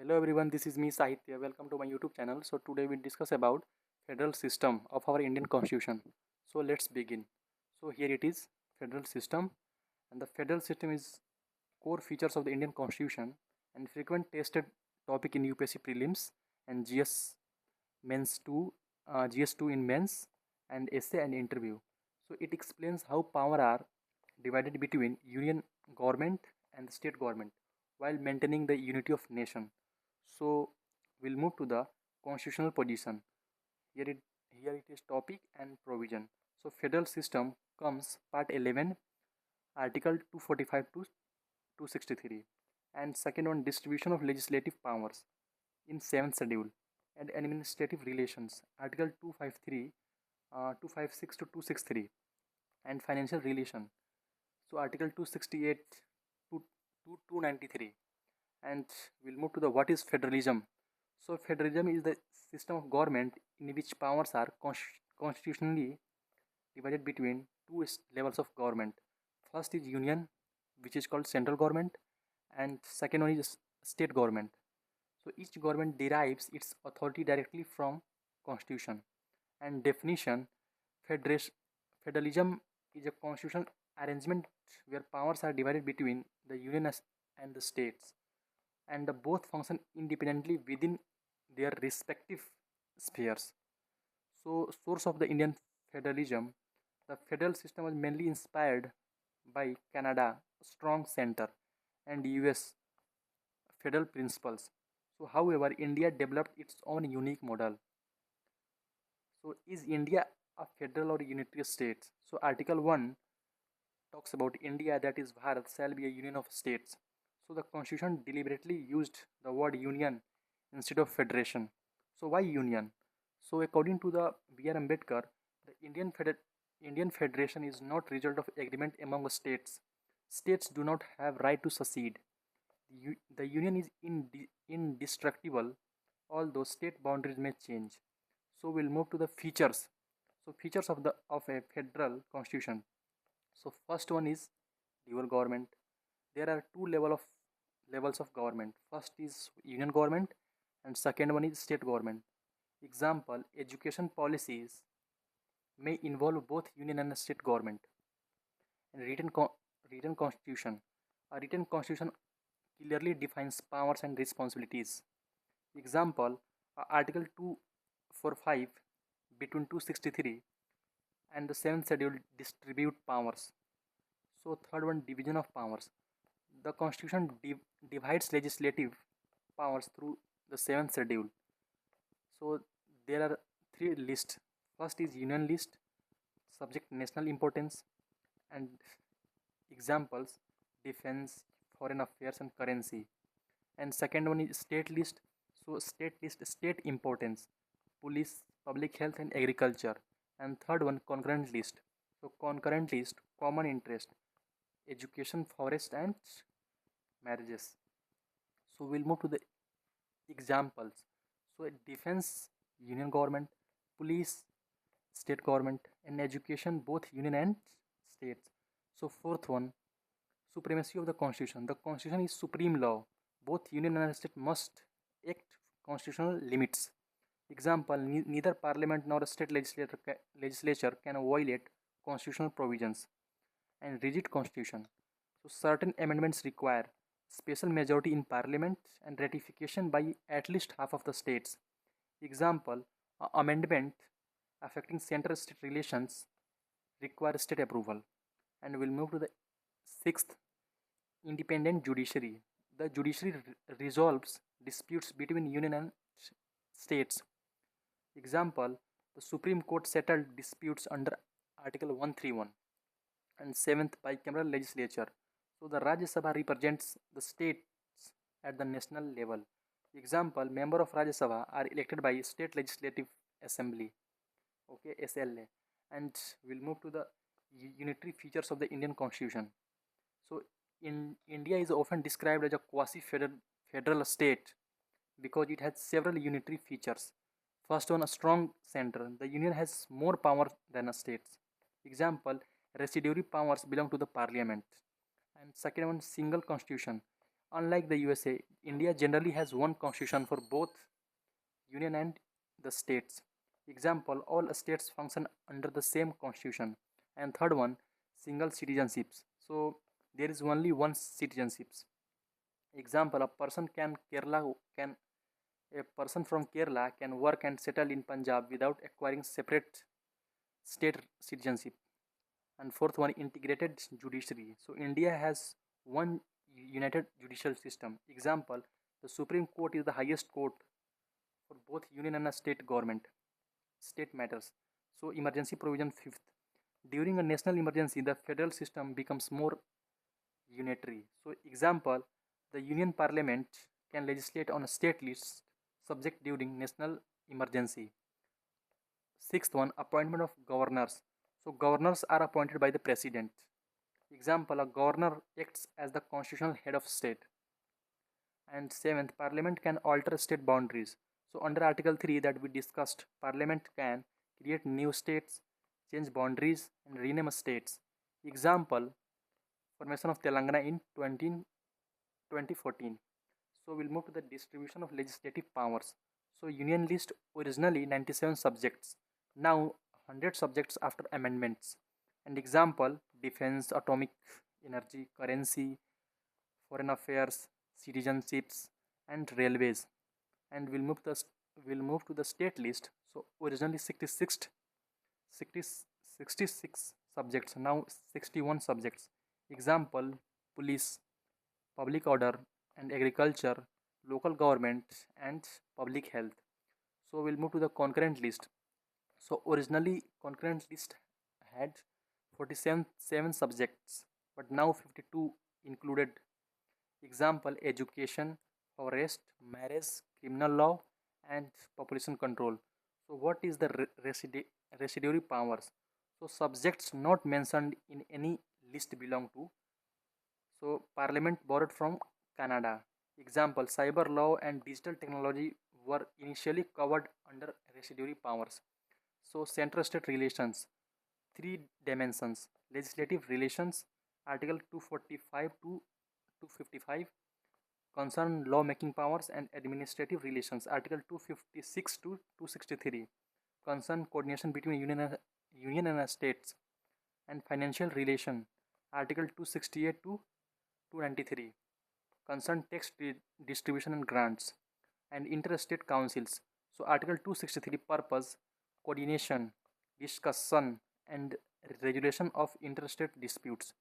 Hello everyone, this is me Sahitya. Welcome to my YouTube channel. So today we discuss about federal system of our Indian Constitution. So let's begin. So here it is, federal system, and the federal system is core features of the Indian Constitution and frequent tested topic in UPSC prelims and mains 2, GS2 in mains and essay and interview. So it explains how power are divided between union government and the state government while maintaining the unity of nation. So we'll move to the constitutional position. Here it here it is topic and provision. So federal system comes part 11, article 245 to 263, and second one, distribution of legislative powers in 7th schedule and administrative relations, article 253, 256 to 263, and financial relation, so article 268 to 293. And we'll move to the what is federalism. So federalism is the system of government in which powers are constitutionally divided between two levels of government. First is union, which is called central government, and second one is state government. So each government derives its authority directly from constitution. And definition, federation, federalism is a constitutional arrangement where powers are divided between the union and the states, and the both function independently within their respective spheres. So, source of the Indian federalism, the federal system was mainly inspired by Canada, strong center, and US federal principles. So, however, India developed its own unique model. So, is India a federal or unitary state? So, Article 1 talks about India, that is Bharat, shall be a union of states. So the constitution deliberately used the word union instead of federation. So why union? So according to the B.R. Ambedkar, the Indian Federation is not result of agreement among the states. States do not have right to secede. The union is indestructible, although state boundaries may change. So we'll move to the features. So features of a federal constitution. So first one is dual government. There are levels of government. First is union government and second one is state government. Example, education policies may involve both union and state government. And written constitution. A written constitution clearly defines powers and responsibilities. Example, Article 245 between 263 and the 7th schedule distribute powers. So third one, division of powers. The constitution divides legislative powers through the 7th schedule. So there are three lists. First is union list, subject national importance, and examples defense, foreign affairs, and currency. And second one is state list. So state list, state importance, police, public health, and agriculture. And third one, concurrent list. So concurrent list, common interest, education, forest, and marriages. So we'll move to the examples. So defense, union government, police, state government, and education, both union and states. So fourth one, supremacy of the constitution. The constitution is supreme law. Both union and state must act constitutional limits. Example, neither parliament nor a state legislature can violate constitutional provisions. And rigid constitution. So certain amendments require special majority in parliament and ratification by at least half of the states. Example, amendment affecting center-state relations require state approval. And we'll move to the sixth, independent judiciary. The judiciary resolves disputes between union and states. Example, the Supreme Court settled disputes under Article 131. And seventh, bicameral legislature. So the Rajya Sabha represents the states at the national level. Example, member of Rajya Sabha are elected by state legislative assembly, okay, SLA. And we'll move to the unitary features of the Indian constitution. So in India is often described as a quasi-federal state because it has several unitary features. First one, a strong center. The union has more power than a states. Example, residuary powers belong to the parliament. And second one, single constitution. Unlike the USA, India generally has one constitution for both union and the states. Example, all states function under the same constitution. And third one, single citizenships. So there is only one citizenships. Example, a person from Kerala can work and settle in Punjab without acquiring separate state citizenship. And fourth one, integrated judiciary. So India has one united judicial system. Example, the Supreme Court is the highest court for both union and a state government, state matters. So emergency provision fifth. During a national emergency, the federal system becomes more unitary. So example, the union parliament can legislate on a state list subject during national emergency. Sixth one, appointment of governors. So governors are appointed by the president. Example, a governor acts as the constitutional head of state. And seventh, parliament can alter state boundaries. So under article 3 that we discussed, parliament can create new states, change boundaries and rename states. Example, formation of Telangana in 2014. So we'll move to the distribution of legislative powers. So union list originally 97 subjects, now 100 subjects after amendments. And example, defense, atomic energy, currency, foreign affairs, citizenships and railways. And we'll move to the state list. So originally 66 subjects, now 61 subjects. Example, police, public order and agriculture, local government and public health. So we'll move to the concurrent list. So originally concurrent list had 47 subjects, but now 52 included. Example, education, forest, marriage, criminal law and population control. So what is the residuary powers? So subjects not mentioned in any list belong to. So parliament borrowed from Canada. Example, cyber law and digital technology were initially covered under residuary powers. So central state relations, three dimensions: legislative relations, article 245 to 255, concern law-making powers, and administrative relations, article 256 to 263, concern coordination between union and states, and financial relation, article 268 to 293, concern tax distribution and grants, and interstate councils. So article 263, purpose, coordination, discussion and regulation of interstate disputes.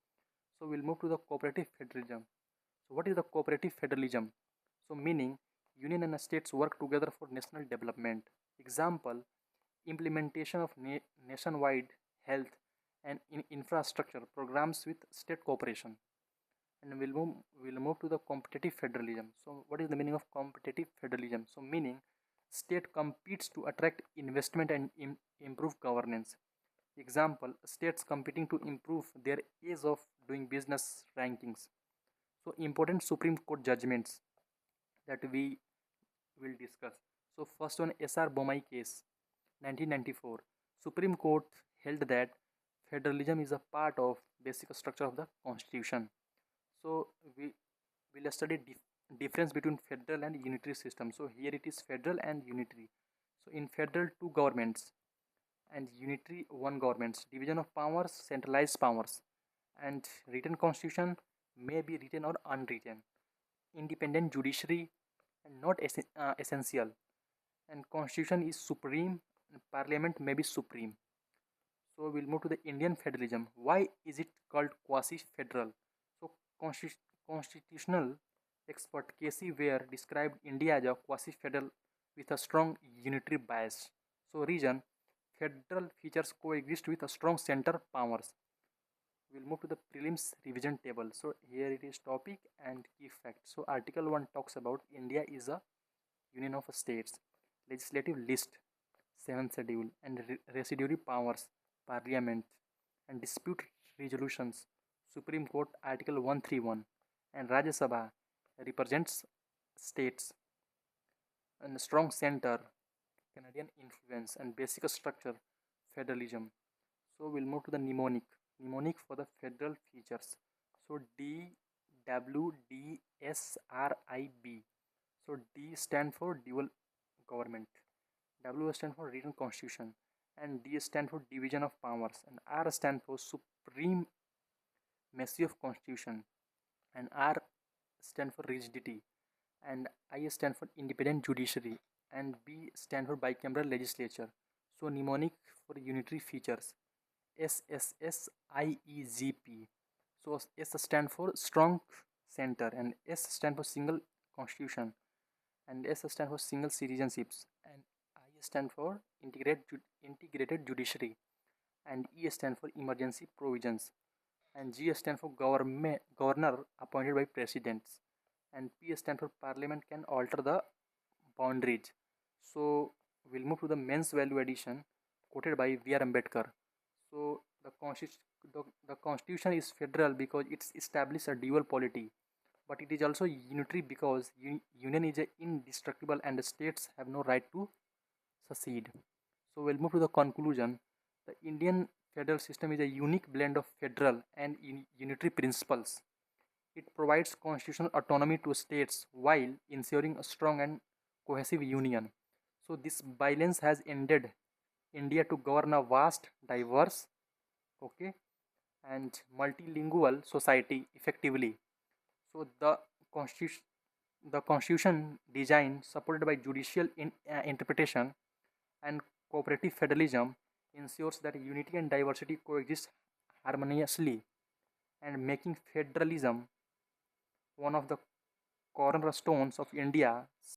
So we'll move to the cooperative federalism. So what is the cooperative federalism? So meaning union and states work together for national development. Example, implementation of nationwide health and infrastructure programs with state cooperation. And we'll move to the competitive federalism. So what is the meaning of competitive federalism? So meaning state competes to attract investment and improve governance. Example, states competing to improve their ease of doing business rankings. So important Supreme Court judgments that we will discuss. So first one, SR Bomai case, 1994. Supreme Court held that federalism is a part of basic structure of the constitution. So we will study difference between federal and unitary system. So here it is federal and unitary. So in federal, two governments, and unitary, one governments. Division of powers, centralized powers, and written constitution may be written or unwritten. Independent judiciary and not essential. And constitution is supreme. And parliament may be supreme. So we'll move to the Indian federalism. Why is it called quasi-federal? So constitutional expert K.C. Ware described India as a quasi-federal with a strong unitary bias. So reason, federal features coexist with a strong center powers. We'll move to the prelims revision table. So here it is topic and key facts. So article 1 talks about India is a union of states, legislative list, 7th schedule, and residuary powers, parliament, and dispute resolutions, Supreme Court, article 131, and Rajya Sabha represents states, and strong center, Canadian influence, and basic structure, federalism. So we'll move to the mnemonic for the federal features. So D, WDSRIB. So D stand for dual government, W stand for written constitution, and D stand for division of powers, and R stand for supremacy of constitution, and R stand for rigidity, and I stand for independent judiciary, and B stand for bicameral legislature. So mnemonic for unitary features, SSSIEGP. So S stand for strong center, and S stand for single constitution, and S stand for single citizenships, and I stand for integrated judiciary, and E stand for emergency provisions, and G stand for governor appointed by presidents, and P stand for parliament can alter the boundaries. So we'll move to the men's value addition quoted by V.R. Ambedkar. So the constitution is federal because it's established a dual polity, but it is also unitary because union is indestructible and the states have no right to secede. So we'll move to the conclusion. The Indian federal system is a unique blend of federal and unitary principles. It provides constitutional autonomy to states while ensuring a strong and cohesive union. So this balance has ended India to govern a vast, diverse, okay, and multilingual society effectively. So constitution, the constitution design supported by judicial interpretation and cooperative federalism ensures that unity and diversity coexist harmoniously, and making federalism one of the cornerstones of India's